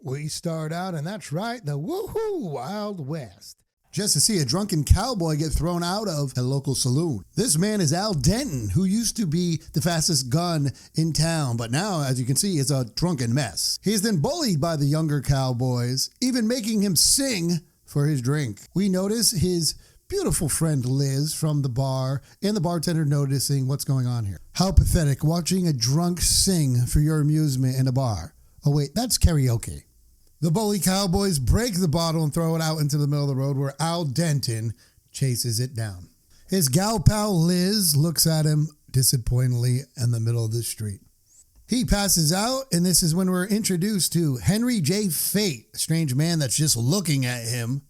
We start out, and that's right, the woohoo Wild West. Just to see a drunken cowboy get thrown out of a local saloon. This man is Al Denton, who used to be the fastest gun in town, but now, as you can see, is a drunken mess. He is then bullied by the younger cowboys, even making him sing for his drink. We notice his beautiful friend Liz from the bar, and the bartender noticing what's going on here. How pathetic, watching a drunk sing for your amusement in a bar. Oh wait, that's karaoke. The bully cowboys break the bottle and throw it out into the middle of the road where Al Denton chases it down. His gal pal Liz looks at him disappointingly in the middle of the street. He passes out, and this is when we're introduced to Henry J. Fate, a strange man that's just looking at him.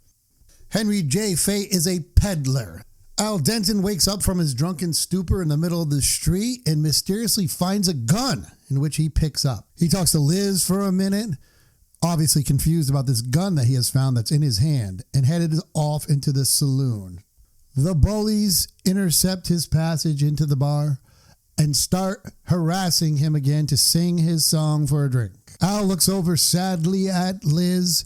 Henry J. Fate is a peddler. Al Denton wakes up from his drunken stupor in the middle of the street and mysteriously finds a gun in which he picks up. He talks to Liz for a minute, obviously confused about this gun that he has found that's in his hand, and headed off into the saloon. The bullies intercept his passage into the bar and start harassing him again to sing his song for a drink. Al looks over sadly at Liz.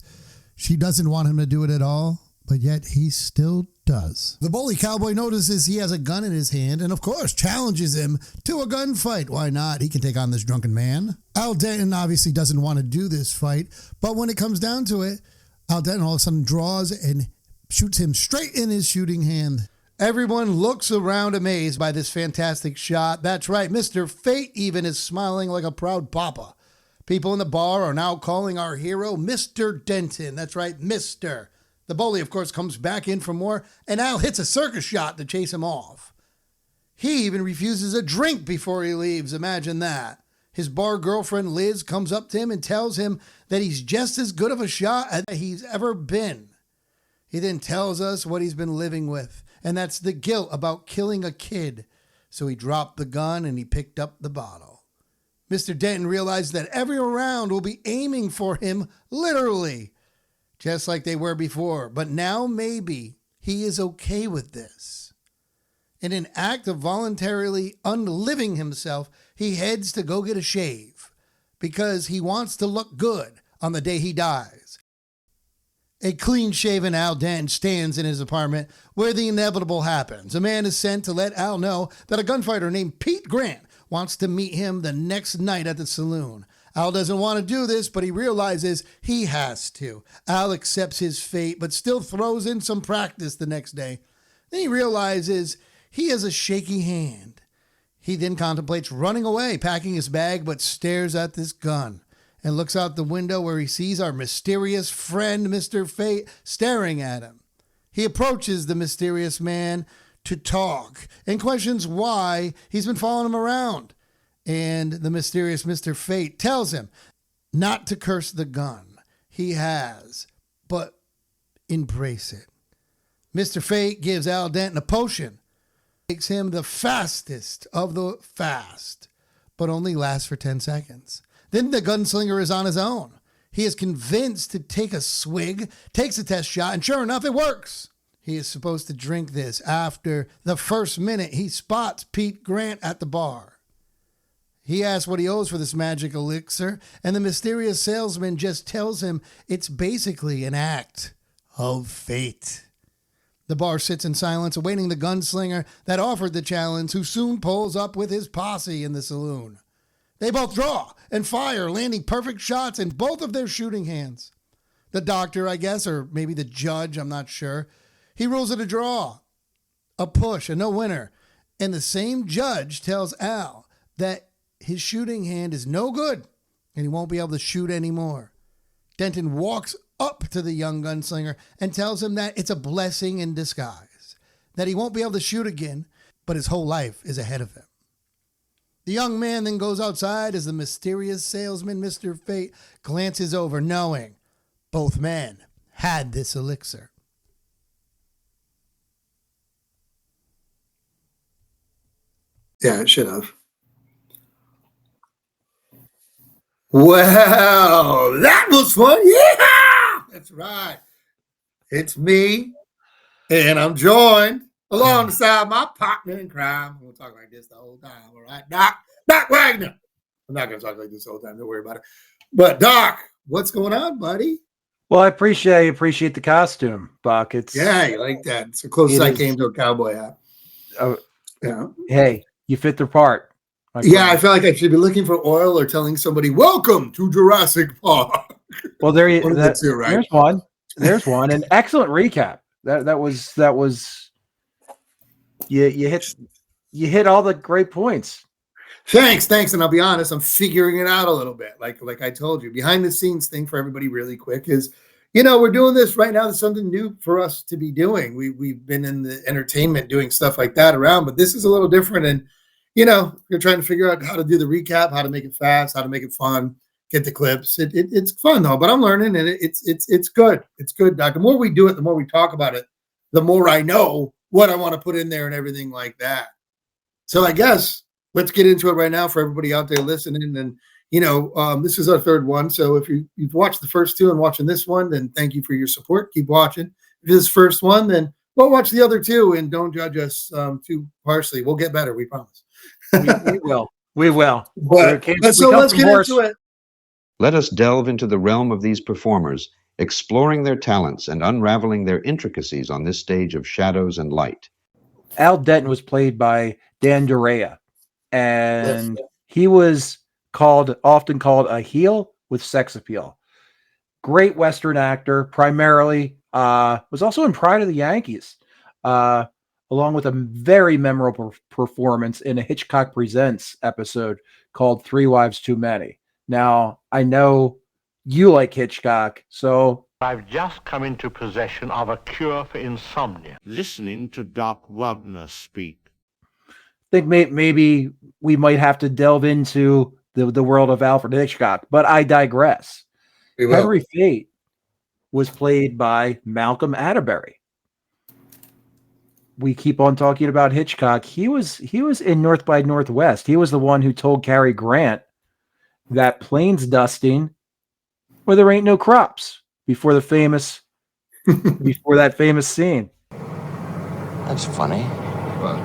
She doesn't want him to do it at all, but yet he still does. The bully cowboy notices he has a gun in his hand and, of course, challenges him to a gunfight. Why not? He can take on this drunken man. Al Denton obviously doesn't want to do this fight, but when it comes down to it, Al Denton all of a sudden draws and shoots him straight in his shooting hand. Everyone looks around amazed by this fantastic shot. That's right, Mr. Fate even is smiling like a proud papa. People in the bar are now calling our hero Mr. Denton. That's right, Mr. The bully, of course, comes back in for more, and Al hits a circus shot to chase him off. He even refuses a drink before he leaves. Imagine that. His bar girlfriend, Liz, comes up to him and tells him that he's just as good of a shot as he's ever been. He then tells us what he's been living with, and that's the guilt about killing a kid. So he dropped the gun and he picked up the bottle. Mr. Denton realized that everyone around will be aiming for him, literally, just like they were before. But now maybe he is okay with this. In an act of voluntarily unliving himself, he heads to go get a shave because he wants to look good on the day he dies. A clean-shaven Al Denton stands in his apartment where the inevitable happens. A man is sent to let Al know that a gunfighter named Pete Grant wants to meet him the next night at the saloon. Al doesn't want to do this, but he realizes he has to. Al accepts his fate, but still throws in some practice the next day. Then he realizes he has a shaky hand. He then contemplates running away, packing his bag, but stares at this gun and looks out the window where he sees our mysterious friend, Mr. Fate, staring at him. He approaches the mysterious man to talk and questions why he's been following him around. And the mysterious Mr. Fate tells him not to curse the gun he has, but embrace it. Mr. Fate gives Al Denton a potion. Makes him the fastest of the fast, but only lasts for 10 seconds. Then the gunslinger is on his own. He is convinced to take a swig, takes a test shot, and sure enough, it works. He is supposed to drink this. After the first minute, he spots Pete Grant at the bar. He asks what he owes for this magic elixir, and the mysterious salesman just tells him it's basically an act of fate. The bar sits in silence, awaiting the gunslinger that offered the challenge, who soon pulls up with his posse in the saloon. They both draw and fire, landing perfect shots in both of their shooting hands. The doctor, I guess, or maybe the judge, I'm not sure, he rules it a draw, a push, a no winner. And the same judge tells Al that his shooting hand is no good and he won't be able to shoot anymore. Denton walks up to the young gunslinger and tells him that it's a blessing in disguise, that he won't be able to shoot again, but his whole life is ahead of him. The young man then goes outside as the mysterious salesman, Mr. Fate, glances over, knowing both men had this elixir. Yeah, it should have. Well, that was fun. Yeah, that's right. It's me, and I'm joined alongside my partner in crime. We'll talk like this the whole time, all right? Doc Wagner. I'm not going to talk like this the whole time. Don't worry about it. But Doc, what's going on, buddy? Well, I appreciate the costume, Buck. Yeah, you like that. It's the closest I came to a cowboy hat. Uh, Yeah. Hey, you fit the part. Yeah, I feel like I should be looking for oil or telling somebody, "Welcome to Jurassic Park." Well, there you One of the two, right? There's one. There's one. An excellent recap. That was you hit all the great points. Thanks. And I'll be honest, I'm figuring it out a little bit. Like I told you, behind the scenes thing for everybody really quick is, we're doing this right now. There's something new for us to be doing. We've been in the entertainment doing stuff like that around, but this is a little different. And, you're trying to figure out how to do the recap, how to make it fast, how to make it fun, get the clips. It's fun though, but I'm learning and it's good. It's good, Doc. The more we do it, the more we talk about it, the more I know what I want to put in there and everything like that. So I guess let's get into it right now for everybody out there listening. And, this is our third one. So if you've watched the first two and watching this one, then thank you for your support. Keep watching. If this first one, then go watch the other two and don't judge us too harshly. We'll get better. We promise. We will. We will. But, so let's get into it. Let us delve into the realm of these performers, exploring their talents and unraveling their intricacies on this stage of shadows and light. Al Denton was played by Dan Durea, and he was often called a heel with sex appeal. Great Western actor, primarily was also in Pride of the Yankees, along with a very memorable performance in a Hitchcock Presents episode called Three Wives Too Many. Now, I know you like Hitchcock, so I've just come into possession of a cure for insomnia. Listening to Doc Wagner speak. I think maybe we might have to delve into the world of Alfred Hitchcock, but I digress. Henry Fate was played by Malcolm Atterbury. We keep on talking about Hitchcock. He was in North by Northwest. He was the one who told Cary Grant that plane's dusting where there ain't no crops before that famous scene. That's funny. What?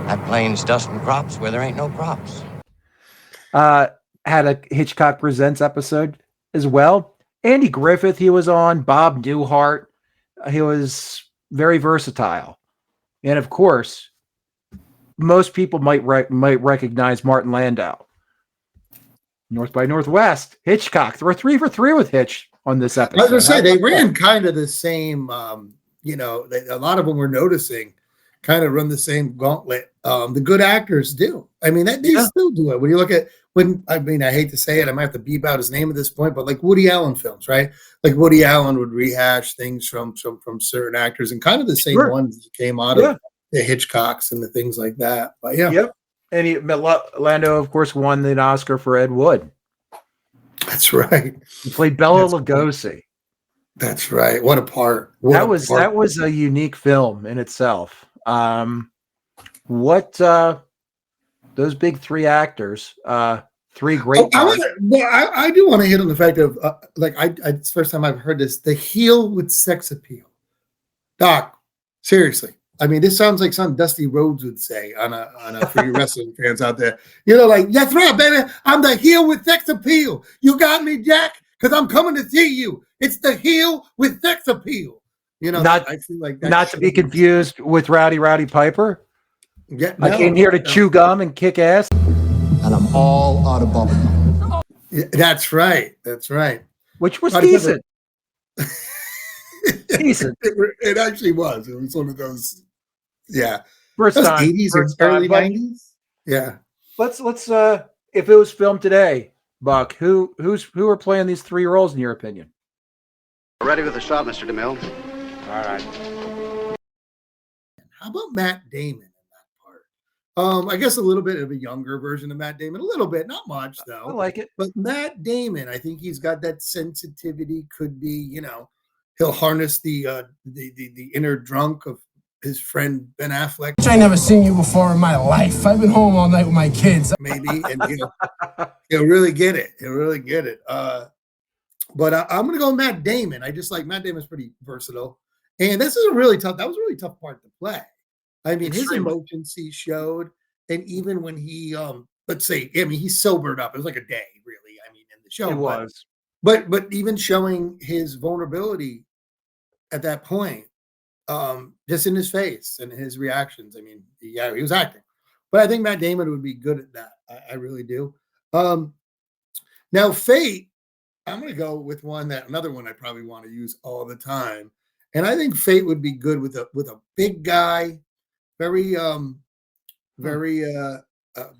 That plane's dusting crops where there ain't no crops. Had a Hitchcock Presents episode as well. Andy Griffith, he was on. Bob Newhart. He was very versatile. And of course, most people might recognize Martin Landau. North by Northwest, Hitchcock. We're 3 for 3 with Hitch on this episode. I was going to say, they ran kind of the same, a lot of them we're noticing kind of run the same gauntlet. The good actors do. I mean, they still do it. When you look at, I hate to say it, I might have to beep out his name at this point, but like Woody Allen films, right? Like Woody Allen would rehash things from certain actors and kind of the same ones that came out of the Hitchcocks and the things like that. But yeah. Yep. And Lando, of course, won the Oscar for Ed Wood. That's right. He played Bela Lugosi. That's right. What a part. That was a unique film in itself. Those big three actors, three great. I do want to hit on the fact of it's the first time I've heard this. The heel with sex appeal, Doc. Seriously, I mean, this sounds like something Dusty Rhodes would say on a for you wrestling fans out there. That's right, baby. I'm the heel with sex appeal. You got me, Jack, because I'm coming to see you. It's the heel with sex appeal. I feel like that not to be confused with Rowdy Piper. Yeah, I came here to chew gum and kick ass, and I'm all out of bubblegum. Yeah, that's right. Which was decent. Decent. It actually was. It was one of those. Yeah. First time. 80s or early 90s. Yeah. Let's if it was filmed today, Buck, who are playing these three roles in your opinion? Ready with the shot, Mr. DeMille. All right. How about Matt Damon in that part? I guess a little bit of a younger version of Matt Damon. A little bit, not much though. I like it. But Matt Damon, I think he's got that sensitivity. Could be, he'll harness the inner drunk of his friend Ben Affleck. I never seen you before in my life. I've been home all night with my kids. Maybe, and he'll really get it. But I'm going to go Matt Damon. I just like Matt Damon's pretty versatile. And this is that was a really tough part to play. I mean, his emotions he showed. And even when he, he's sobered up. It was like a day, really. I mean, in the show. It was. but even showing his vulnerability at that point, just in his face and his reactions. I mean, yeah, he was acting, but I think Matt Damon would be good at that. I really do. Now, Fate, I'm going to go with another one I probably want to use all the time, and I think Fate would be good with a big guy, very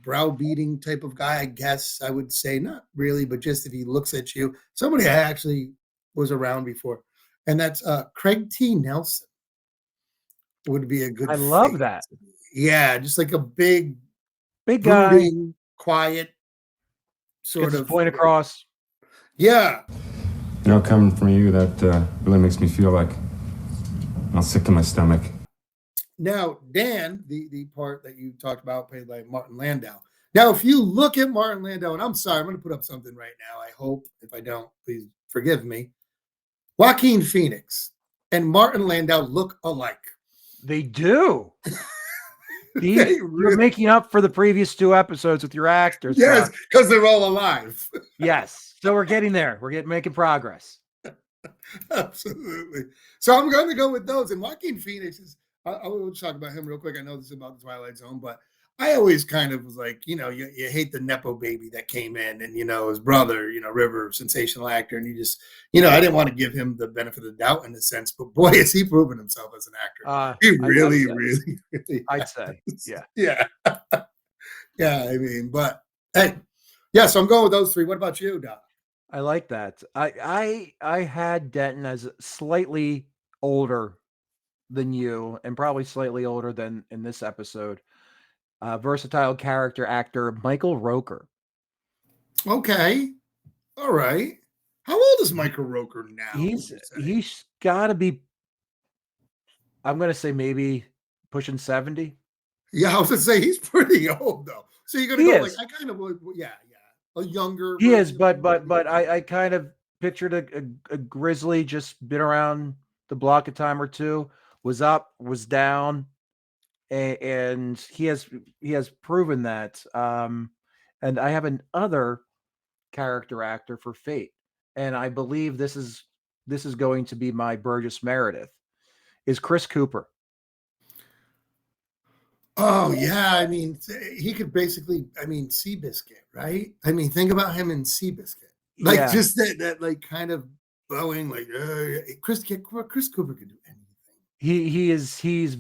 browbeating type of guy. I guess I would say not really, but just if he looks at you, somebody I actually was around before, and that's Craig T. Nelson. Would be a good. I love Fate. that. Yeah, just like a big guy, quiet, sort of point across. Yeah. Coming from you, that really makes me feel like I'm sick to my stomach. Now, Dan, the part that you talked about, played by Martin Landau. Now, if you look at Martin Landau, and I'm sorry, I'm going to put up something right now. I hope, if I don't, please forgive me. Joaquin Phoenix and Martin Landau look alike. They do. You're making up for the previous 2 episodes with your actors. Yes, because they're all alive. Yes. So we're getting there. We're making progress. Absolutely. So I'm going to go with those. And Joaquin Phoenix is, I will talk about him real quick. I know this is about the Twilight Zone, but I always kind of was like, you hate the Nepo baby that came in and, his brother, River, sensational actor. And you just, I didn't want to give him the benefit of the doubt in a sense, but boy, has he proven himself as an actor. He really, I'd say. Yeah. Yeah. Yeah. I mean, but hey, yeah. So I'm going with those 3. What about you, Doc? I like that. I had Denton as slightly older than you and probably slightly older than in this episode. Versatile character actor Michael Rooker. Okay. All right. How old is Michael Rooker now? He's got to be, I'm going to say maybe pushing 70. Yeah, I was going to say he's pretty old though. So you're going to go like, I kind of would, yeah. A younger. He is, but I kind of pictured a grizzly, just been around the block a time or two, was up, was down. And he has proven that. And I have another character actor for Fate, and I believe this is going to be my Burgess Meredith, is Chris Cooper. Oh yeah, I mean he could basically, Seabiscuit, right? I mean, think about him in Seabiscuit, like just that like kind of blowing, like Chris Cooper could do anything. He's.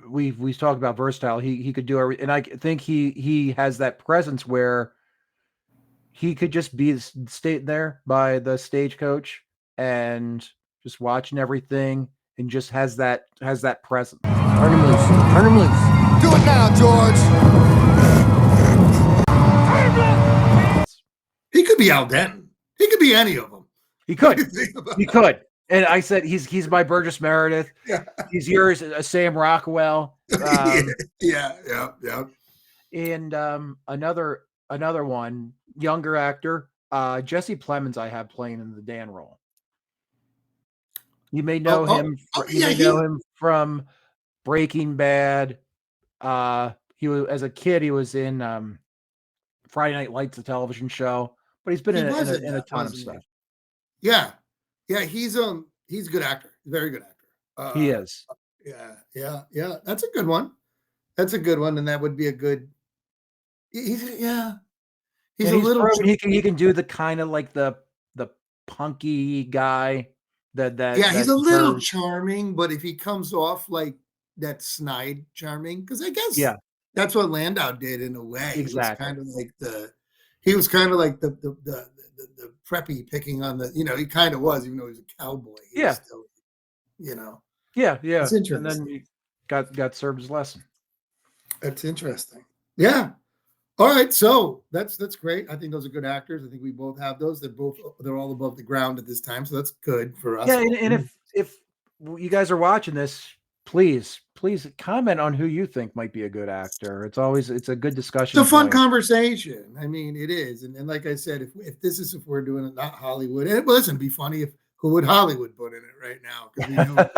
We've talked about versatile. He could do everything, and I think he has that presence where he could just be stayed there by the stagecoach and just watching everything, and just has that presence. Turn him loose. Turn him loose. Do it now, George. He could be Al Denton. He could be any of them. He could. He could. And I said he's my Burgess Meredith. Yeah. He's yours, Sam Rockwell. Yeah. And another one, younger actor, Jesse Plemons, I have playing in the Dan role. You may know him. Know him from Breaking Bad. He was, as a kid, he was in Friday Night Lights, a television show, but he's been in a ton of stuff. Yeah. He's a good actor. Very good actor. He is. Yeah. That's a good one. And that would be a good. He's a little. He can do the kind of like the punky guy he's a little charming, but if he comes off like that snide charming, because I guess that's what Landau did in a way. Exactly. He was kind of like the preppy picking on the, he kind of was, even though he was a cowboy. He was still, Yeah. It's interesting. And then he got served his lesson. That's interesting. Yeah. All right. So that's great. I think those are good actors. I think we both have those. They're all above the ground at this time. So that's good for us. Yeah. And if you guys are watching this, please comment on who you think might be a good actor. It's a good discussion. It's a fun conversation. I mean, it is. And like I said, if we're doing it, not Hollywood, and it'd be funny if who would Hollywood put in it right now? Because we know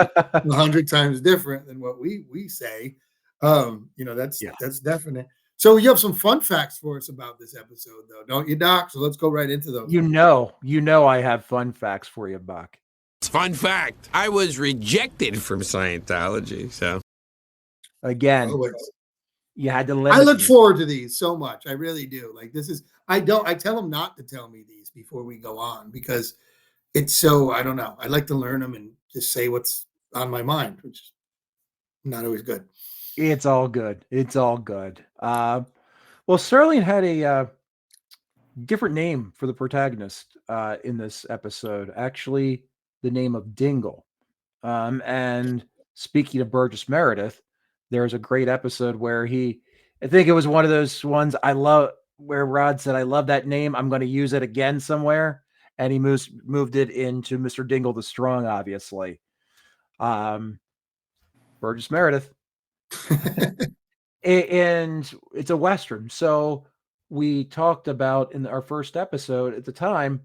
100 times different than what we say. That's definite. So you have some fun facts for us about this episode, though, don't you, Doc? So let's go right into those. You know, I have fun facts for you, Buck. Fun fact, I was rejected from Scientology, so. Again, you had to limit. I look forward to these so much. I really do. Like, this is, I tell them not to tell me these before we go on because it's so, I don't know. I like to learn them and just say what's on my mind, which is not always good. It's all good. It's all good. Well, Serling had a different name for the protagonist in this episode. Actually, the name of Dingle. And speaking of Burgess Meredith, there's a great episode where I think it was one of those ones I love, where Rod said, "I love that name. I'm going to use it again somewhere." And he moved it into Mr. Dingle the Strong, obviously. Burgess Meredith. And it's a Western. So we talked about in our first episode at the time,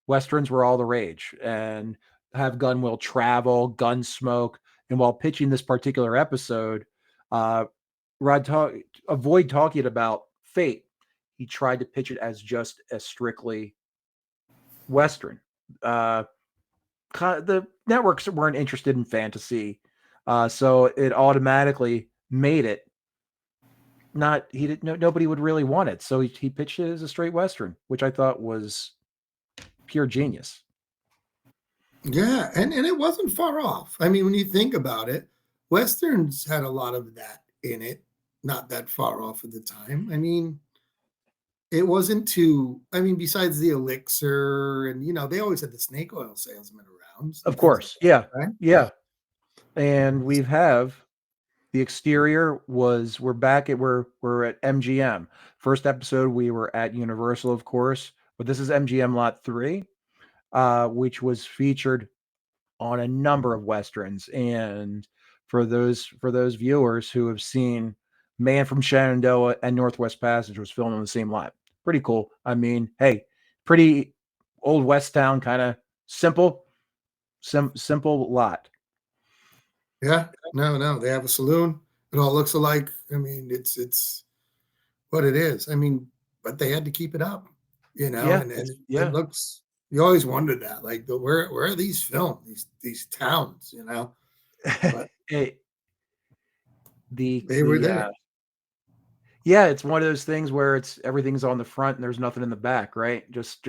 Westerns were all the rage and have gun will travel, gun smoke. And while pitching this particular episode, Rod avoid talking about fate. He tried to pitch it as just a strictly Western. The networks weren't interested in fantasy. So it automatically made it nobody would really want it. So he pitched it as a straight Western, which I thought was pure genius. Yeah, and it wasn't far off. I mean, when you think about it, Westerns had a lot of that in it, not that far off at the time. I mean, it wasn't too, besides the elixir and, they always had the snake oil salesman around. Of course. Yeah. Right? Yeah. And the exterior we're at MGM. First episode, we were at Universal, of course, but this is MGM Lot 3, which was featured on a number of Westerns. And for those viewers who have seen Man from Shenandoah and Northwest Passage was filmed on the same lot. Pretty cool. I mean, hey, pretty old West town, kind of simple lot. Yeah, no, they have a saloon. It all looks alike. I mean, it's what it is. I mean, but they had to keep it up, Yeah, and it looks. You always wondered that, like, where are these filmed? These towns, But they were there. Yeah, it's one of those things where everything's on the front and there's nothing in the back, right? Just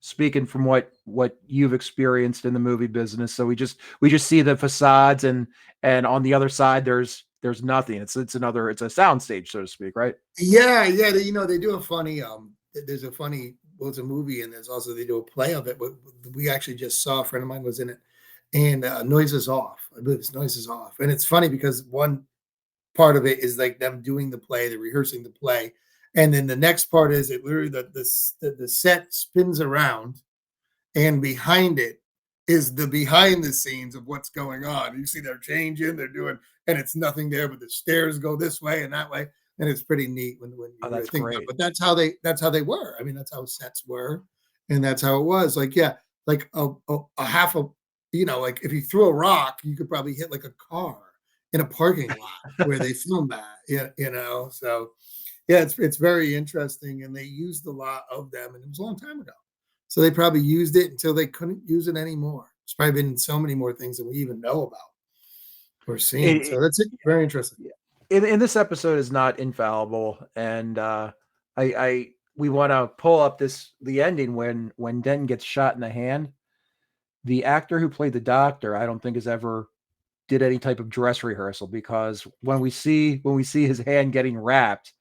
speaking from what you've experienced in the movie business. So we just see the facades and on the other side there's nothing. It's a soundstage, so to speak, right? Yeah. They do a funny there's a funny, well, it's a movie and there's also, they do a play of it. We actually just saw, a friend of mine was in it, and Noises Off. I believe it's Noises Off. And it's funny because one part of it is like them doing the play, they're rehearsing the play. And then the next part is it literally the set spins around, and behind it is the behind the scenes of what's going on. You see they're changing, they're doing, and it's nothing there, but the stairs go this way and that way. And it's pretty neat when you really think about it. But that's how they were. I mean, that's how sets were, and that's how it was. Like, yeah, like a half of, like if you threw a rock, you could probably hit like a car in a parking lot where they filmed that, so yeah, it's very interesting, and they used a lot of them, and it was a long time ago. So they probably used it until they couldn't use it anymore. It's probably been so many more things that we even know about or seen. So that's it. Very interesting. In this episode is not infallible, and we want to pull up the ending when Denton gets shot in the hand. The actor who played the doctor, I don't think has ever did any type of dress rehearsal, because when we see his hand getting wrapped,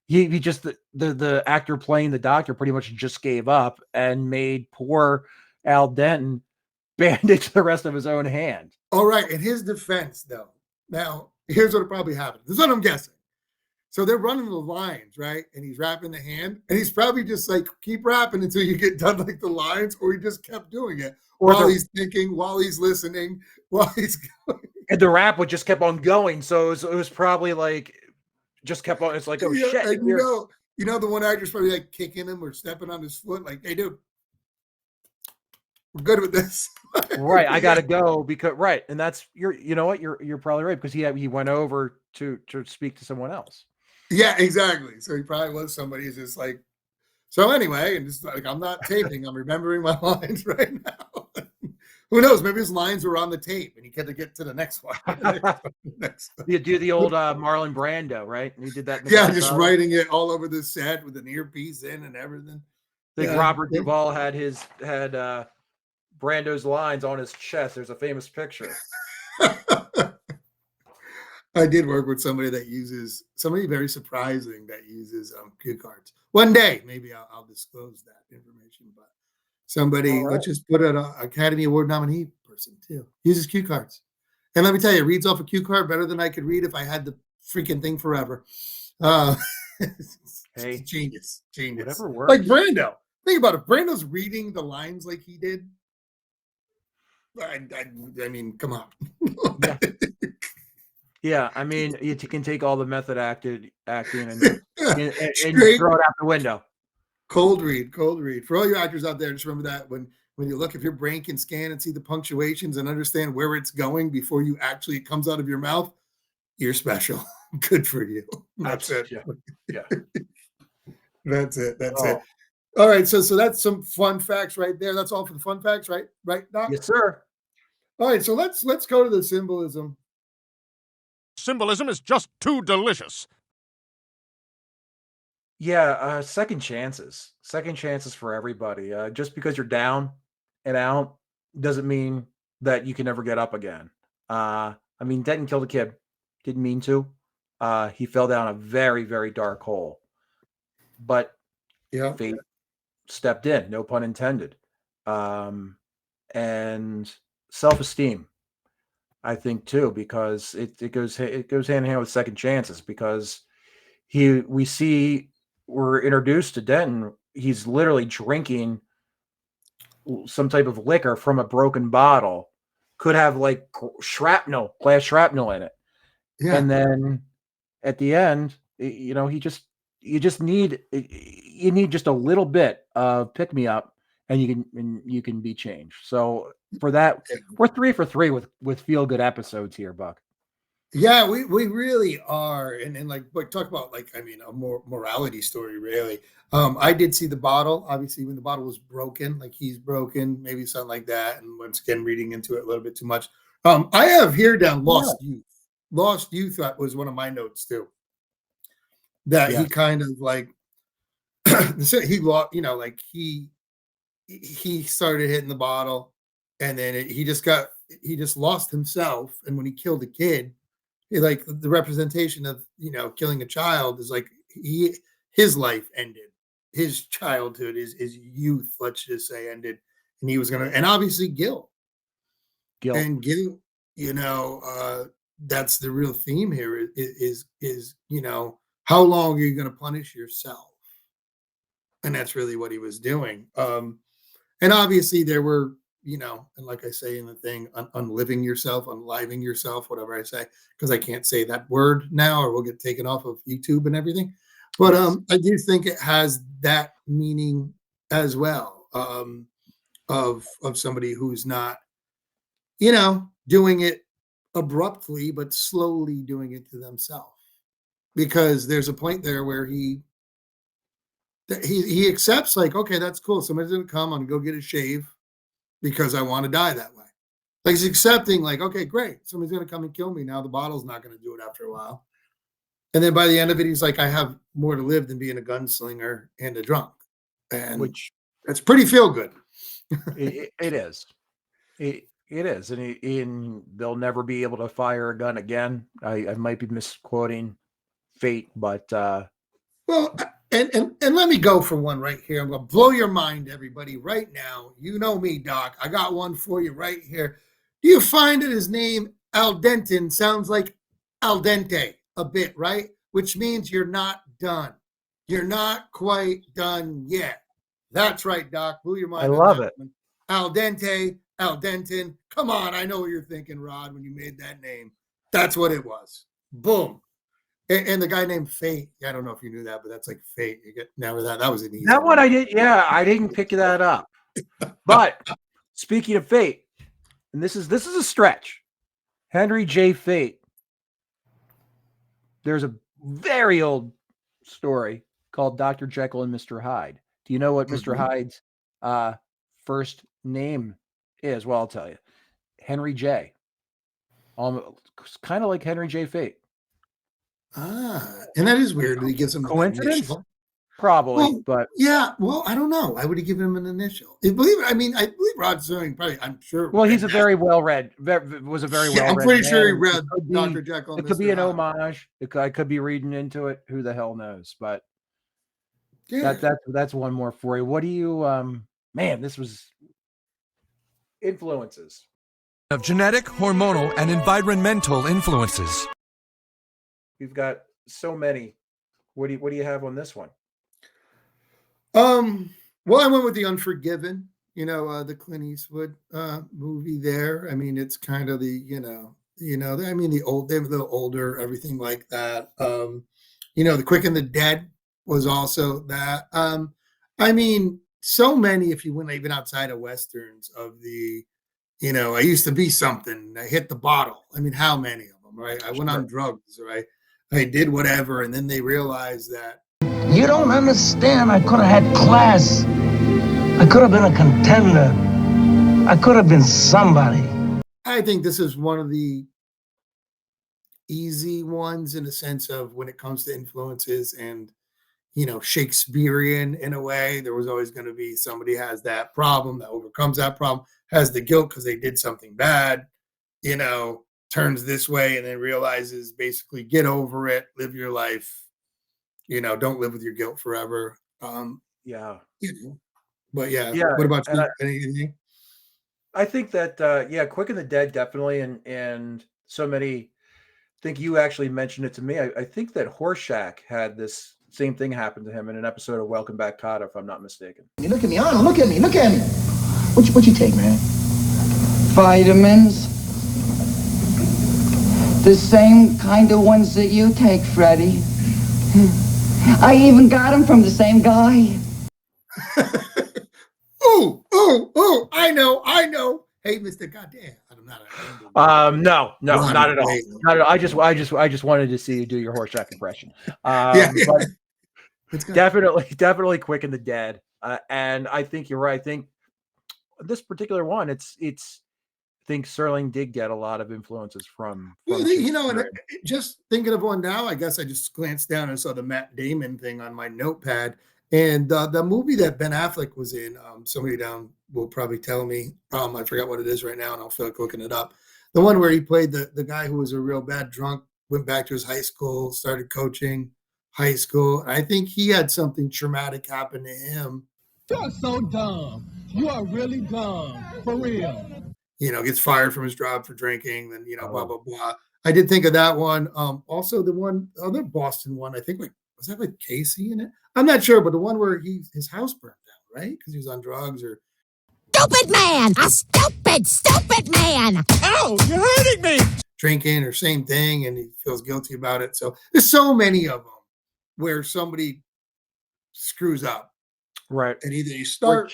he just the actor playing the doctor pretty much just gave up and made poor Al Denton bandage the rest of his own hand. All right. In his defense, though, now here's what probably happened. This is what I'm guessing. So they're running the lines, right? And he's wrapping the hand, and he's probably just like, keep wrapping until you get done like the lines, or he just kept doing it while he's thinking, while he's listening, while he's going. And the wrap would just kept on going. So it was probably like, just kept on. It's like, oh shit. And the one actor's probably like kicking him or stepping on his foot, like, hey, dude, we're good with this. Right. I gotta go because right. And that's you're probably right, because he went over to speak to someone else. Yeah, exactly. So he probably was somebody who's just like, so anyway, and just like, I'm not taping, I'm remembering my lines right now. Who knows? Maybe his lines were on the tape and he had to get to the next one. Next one. You do the old Marlon Brando, right? He did that in The Yeah, just Godfather. writing it all over the set with an earpiece in and everything. I think Yeah. Robert Duvall had Brando's lines on his chest. There's a famous picture. I did work with somebody very surprising that uses cue cards. One day, maybe I'll disclose that information. But somebody, let's just put an Academy Award nominee person too, uses cue cards. And let me tell you, reads off a cue card better than I could read if I had the freaking thing forever. Hey, genius. Whatever works. Like Brando. Think about it. Brando's reading the lines like he did. I mean, come on. Yeah. Yeah, I mean, you can take all the method acting and throw it out the window. Cold read. For all you actors out there, just remember that when you look, if your brain can scan and see the punctuations and understand where it's going before it comes out of your mouth, you're special. Good for you. That's it. Yeah. That's it. All right. So that's some fun facts right there. That's all for the fun facts, right? Right, Doc? Yes, sir. All right. So let's go to the symbolism. Symbolism is just too delicious. Yeah, second chances for everybody. Just because you're down and out doesn't mean that you can never get up again. I mean, Denton killed a kid. Didn't mean to. He fell down a very, very dark hole. But fate stepped in, no pun intended. And self-esteem, I think too, because it goes hand in hand with second chances, because we're introduced to Denton. He's literally drinking some type of liquor from a broken bottle, could have like glass shrapnel in it. Yeah. And then at the end, you just need just a little bit of pick me up, and you can be changed. So for that, we're 3 for 3 with feel good episodes here, Buck. Yeah, we really are, and like talk about a more morality story, really. I did see the bottle, obviously, when the bottle was broken, like he's broken, maybe something like that. And once again, reading into it a little bit too much. I have here down lost youth. Lost youth was one of my notes too. That he kind of like he lost, he started hitting the bottle, and then he just lost himself. And when he killed a kid, like the representation of killing a child is like his life ended, his childhood, his youth, let's just say, ended, and he was and obviously guilt. That's the real theme here is how long are you going to punish yourself? And that's really what he was doing. And obviously there were and like I say in the thing, unliving yourself, unliving yourself, whatever I say, because I can't say that word now or we'll get taken off of YouTube and everything. But I do think it has that meaning as well, of somebody who's not, doing it abruptly, but slowly doing it to themselves. Because there's a point there where he accepts, like, okay, that's cool. Somebody's going to come, I'm going to go get a shave, because I want to die that way. Like he's accepting, like, okay, great. Somebody's going to come and kill me. Now the bottle's not going to do it after a while. And then by the end of it, he's like, I have more to live than being a gunslinger and a drunk. And that's pretty feel good. It is. It is. And they'll never be able to fire a gun again. I might be misquoting fate, but well, and let me go for one right here. I'm going to blow your mind, everybody, right now. You know me, Doc. I got one for you right here. Do you find that his name, Al Denton, sounds like al dente a bit, right? Which means you're not done. You're not quite done yet. That's right, Doc. Blew your mind. I love it. One. Al dente, Al Denton. Come on. I know what you're thinking, Rod, when you made that name. That's what it was. Boom. And the guy named Fate, I don't know if you knew that, but that's like Fate. You get now that was an easy that one. I did, yeah. I didn't pick that up. But speaking of Fate, and this is a stretch. Henry J. Fate. There's a very old story called Dr. Jekyll and Mr. Hyde. Do you know what Mr. Hyde's first name is? Well, I'll tell you. Henry J. Kind of like Henry J. Fate. And that is weird that he gives him Coincidence? an initial. Probably, but yeah. Well, I don't know. I would have given him an initial. I believe Rod Serling probably. I'm sure. Well, he's a very well-read. Was a very well-read. I'm pretty sure he man. read Dr. Jekyll. It could be an homage. I could be reading into it. Who the hell knows? But that's one more for you. What do you? Man, this was influences of genetic, hormonal, and environmental influences. We've got so many. What do you have on this one? Well, I went with the Unforgiven, the Clint Eastwood movie there. I mean, it's kind of the they're a little older, everything like that. The Quick and the Dead was also that. I mean, so many, if you went even outside of Westerns, of the, I used to be something, I hit the bottle. I mean, how many of them, right? I went on drugs, right? I did whatever, and then they realized that. You don't understand. I could have had class. I could have been a contender. I could have been somebody. I think this is one of the easy ones in the sense of when it comes to influences and, Shakespearean in a way. There was always going to be somebody has that problem that overcomes that problem, has the guilt because they did something bad, turns this way and then realizes basically get over it, live your life. Don't live with your guilt forever. Yeah. But yeah. What about you? Anything? I think that Quick and the Dead definitely, and so many. I think you actually mentioned it to me. I think that Horseshack had this same thing happen to him in an episode of Welcome Back, Kotter, if I'm not mistaken. You look at me, Arnold. Look at me. What you take, man? Vitamins. The same kind of ones that you take, Freddie. I even got them from the same guy. Oh, I know. Hey, Mr. Goddamn. No, not at all. Not at all. I just wanted to see you do your Horseshack impression. But definitely Quick and the Dead. And I think you're right. I think this particular one, I think Serling did get a lot of influences from and just thinking of one now, I guess I just glanced down and saw the Matt Damon thing on my notepad. And the movie that Ben Affleck was in, somebody down will probably tell me. I forgot what it is right now, and I'll feel like looking it up. The one where he played the guy who was a real bad drunk, went back to his high school, started coaching high school. And I think he had something traumatic happen to him. You're so dumb. You are really dumb. For real. Gets fired from his job for drinking, then, blah, blah, blah. I did think of that one. Also the other Boston one, I think, was that with Casey in it? I'm not sure, but the one where his house burned down, right? Because he was on drugs or. Stupid man! A stupid man! Ow, you're hurting me! Drinking or same thing, and he feels guilty about it. So there's so many of them where somebody screws up. Right. And either you start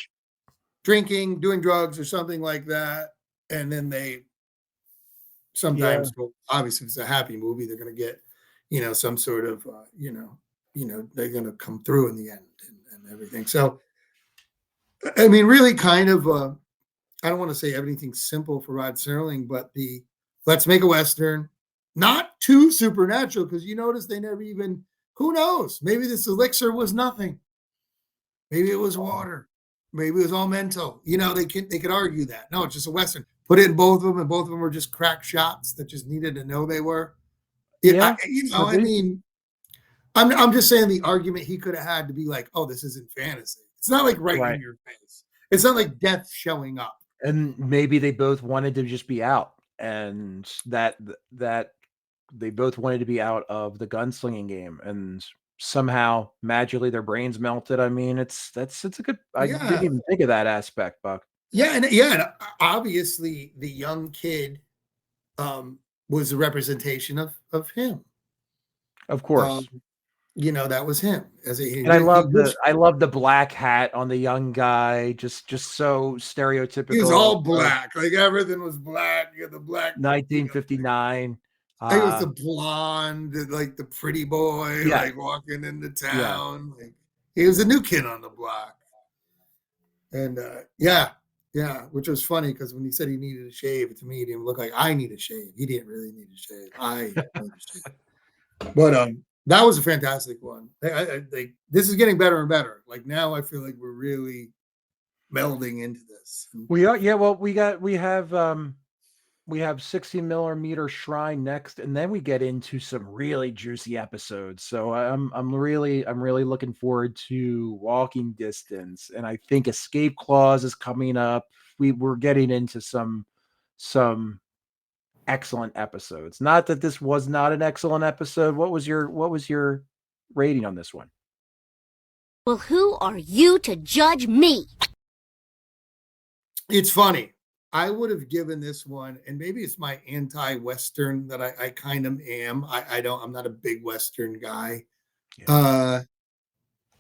drinking, doing drugs or something like that, and then they sometimes, obviously if it's a happy movie, they're going to get, some sort of, they're going to come through in the end and everything. So, I mean, really kind of, I don't want to say everything's simple for Rod Serling, but let's make a Western, not too supernatural, because you notice they never even, who knows? Maybe this elixir was nothing. Maybe it was water. Maybe it was all mental. They could argue that. No, it's just a Western. Put it in both of them, and both of them were just crack shots that just needed to know they were. I mean, I'm just saying the argument he could have had to be like, oh, this isn't fantasy. It's not like right in your face. It's not like death showing up. And maybe they both wanted to just be out, and that they both wanted to be out of the gunslinging game, and somehow magically their brains melted. I mean, it's a good. I didn't even think of that aspect, Buck. And obviously the young kid was a representation of him. Of course. That was him. I love the black hat on the young guy, just so stereotypical. He was all black, like everything was black. You had the black 1959. I think it was the blonde, like the pretty boy, Yeah. like walking into town. Like he was a new kid on the block. And which was funny because when he said he needed a shave, to me, it didn't look like I need a shave. He didn't really need a shave. I need a shave. But that was a fantastic one. This is getting better and better. Like now, I feel like we're really melding into this. We are, yeah. Well, we have 60mm Shrine next, and then we get into some really juicy episodes. So I'm really looking forward to Walking Distance, and I think Escape Clause is coming up. We're getting into some excellent episodes. Not that this was not an excellent episode. What was your rating on this one? Well, who are you to judge me? It's funny. I would have given this one, and maybe it's my anti-Western that I kind of am. I'm not a big Western guy. Yeah.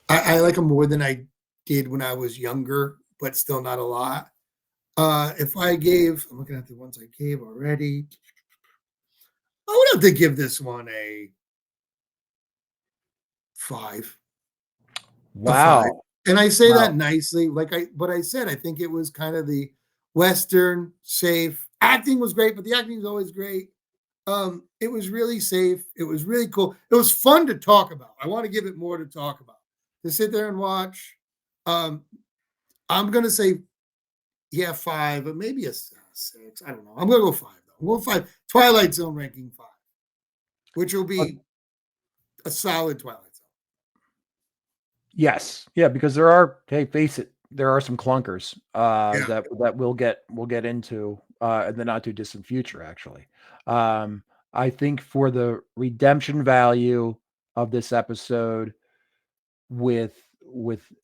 I like them more than I did when I was younger, but still not a lot. If I gave, I'm looking at the ones I gave already. I would have to give this one a 5. Wow. A 5. And I say that nicely. But I said, I think it was kind of the Western, safe. Acting was great, but the acting was always great. It was really safe. It was really cool. It was fun to talk about. I want to give it more to talk about. To sit there and watch. I'm going to say, 5, but maybe a 6. I don't know. I'm going to go 5, though. I'm going 5. Twilight Zone ranking 5, which will be a solid Twilight Zone. Yes. Yeah, because there are, hey, face it, there are some clunkers that we'll get into in the not too distant future, actually. I think for the redemption value of this episode with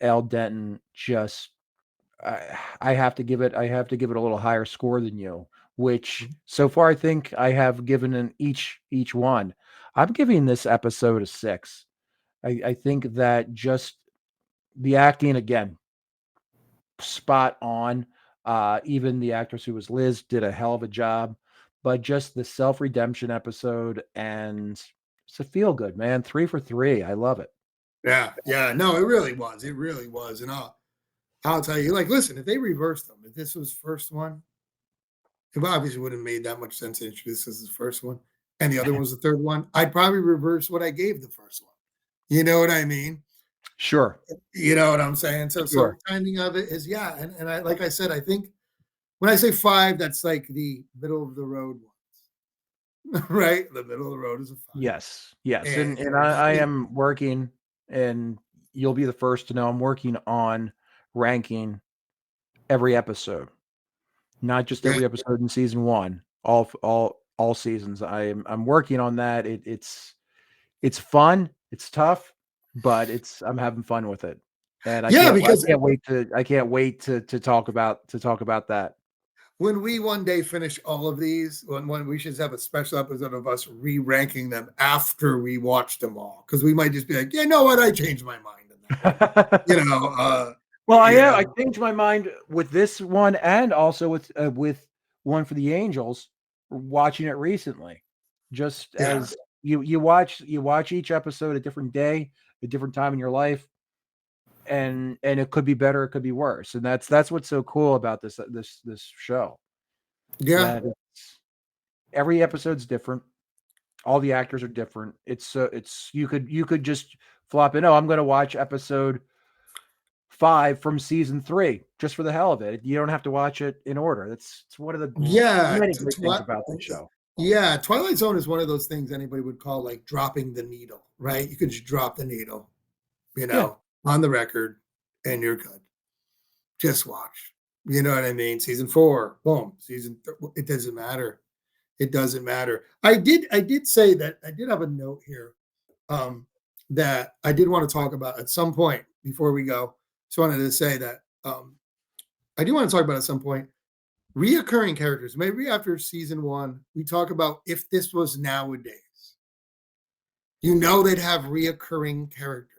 Al Denton, just I have to give it a little higher score than you, which so far I think I have given in each one. I'm giving this episode a 6. I think that just the acting, again, spot on. Even the actress who was Liz did a hell of a job, but just the self-redemption episode, and it's a feel good, man. 3 for 3. I love it. Yeah. No, it really was. It really was. And I'll tell you, like, listen, if they reversed them, if this was first one, it obviously wouldn't have made that much sense to introduce this as the first one, and the other one was the third one. I'd probably reverse what I gave the first one. You know what I mean? Sure. You know what I'm saying? So timing of it is, and I, like I said, I think when I say 5, that's like the middle of the road ones, right? The middle of the road is a 5. Yes. And I am working, and you'll be the first to know, I'm working on ranking every episode, not just every episode in season 1, all seasons. I'm working on that. It's fun. It's tough, but I'm having fun with it. And I can't wait to talk about that. When we one day finish all of these, when we should have a special episode of us re-ranking them after we watched them all, because we might just be like, you know what, I changed my mind in that. I changed my mind with this one, and also with one for the Angels, watching it recently. Just as you watch each episode a different day, a different time in your life, and it could be better, it could be worse, and that's what's so cool about this show. Yeah, every episode's different. All the actors are different. It's you could just flop in. Oh, I'm going to watch episode 5 from season 3 just for the hell of it. You don't have to watch it in order. It's one of the many great things about the show. Yeah, Twilight Zone is one of those things anybody would call like dropping the needle, right? You could just drop the needle, on the record, and you're good. Just watch. You know what I mean? Season 4, boom. It doesn't matter. It doesn't matter. I did say that I did have a note here that I did want to talk about at some point before we go. Just wanted to say that I do want to talk about at some point reoccurring characters. Maybe after season 1, we talk about if this was nowadays. They'd have reoccurring characters.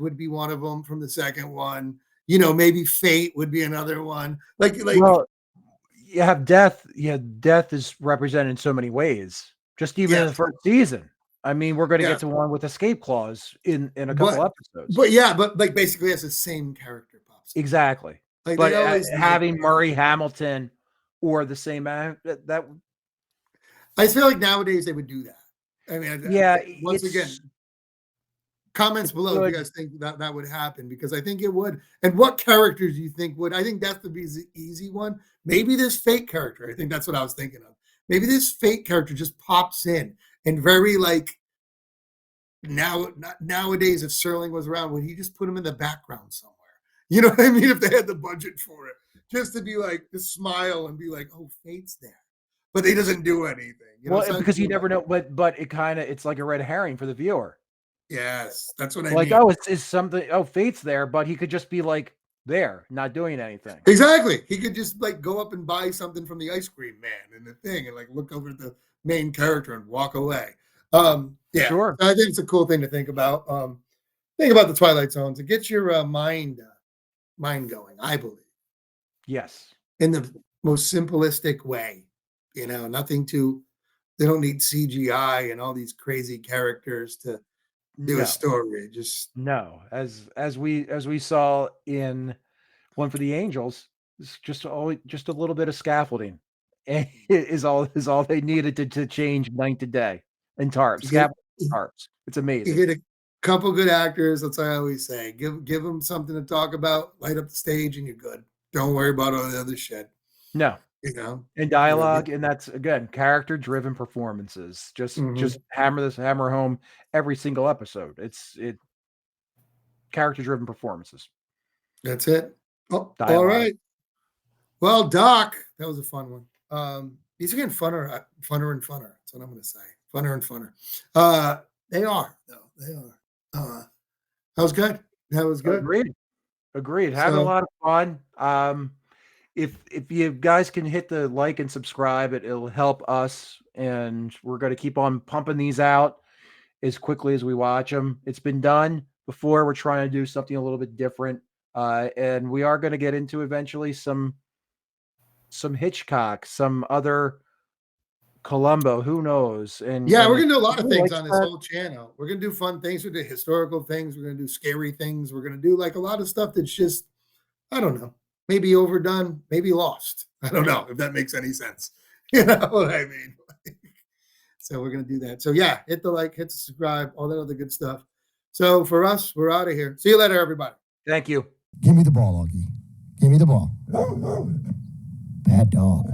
would be one of them from the second one. You know, maybe Fate would be another one. Like well, you have death. Yeah, death is represented in so many ways. Just even in the first season. I mean, we're going to get to one with escape clause in a couple episodes. But like basically as the same character pops. Exactly. Like but having Murray Hamilton or the same that I feel like nowadays they would do that. I mean, once again, comments below if you guys think that would happen, because I think it would. And what characters do you think would? I think that's the easy one. Maybe this Fate character. I think that's what I was thinking of. Maybe this Fate character just pops in and very like nowadays, if Serling was around, would he just put him in the background somewhere? You know what I mean? If they had the budget for it, just to be like, to smile and be like, oh, Fate's there. But he doesn't do anything. You know? Well, because you never know, but it's like a red herring for the viewer. Yes, that's what I mean. Like, it's something. Oh, Fate's there, but he could just be like there, not doing anything. Exactly. He could just like go up and buy something from the ice cream man and the thing, and like look over at the main character and walk away. Yeah, sure. I think it's a cool thing to think about. Think about the Twilight Zone to get your mind going. I believe. Yes. In the most simplistic way. You know, nothing too. They don't need CGI and all these crazy characters to do a story. Just as we saw in One for the Angels, it's just a little bit of scaffolding is all they needed to change night to day and tarps. Tarps. It's amazing. You get a couple good actors. That's what I always say. Give them something to talk about. Light up the stage, and you're good. Don't worry about all the other shit. No. You know, and dialogue, and that's again character-driven performances. Just hammer home every single episode. It's character-driven performances. That's it. Oh, all right. Well, Doc, that was a fun one. These are getting funner and funner. That's what I'm going to say. Funner and funner. They are, though. They are. That was good. That was good. Agreed. Having a lot of fun. If you guys can hit the like and subscribe, it'll help us, and we're going to keep on pumping these out as quickly as we watch them. It's been done before. We're trying to do something a little bit different, and we are going to get into eventually some Hitchcock, some other Columbo, who knows? And we're going to do a lot of things on this whole channel. We're going to do fun things. We're going to do historical things. We're going to do scary things. We're going to do like a lot of stuff that's just, I don't know. Maybe overdone, maybe lost. I don't know if that makes any sense. You know what I mean? So we're going to do that. So yeah, hit the like, hit the subscribe, all that other good stuff. So for us, we're out of here. See you later, everybody. Thank you. Give me the ball, Augie. Give me the ball. Bad dog.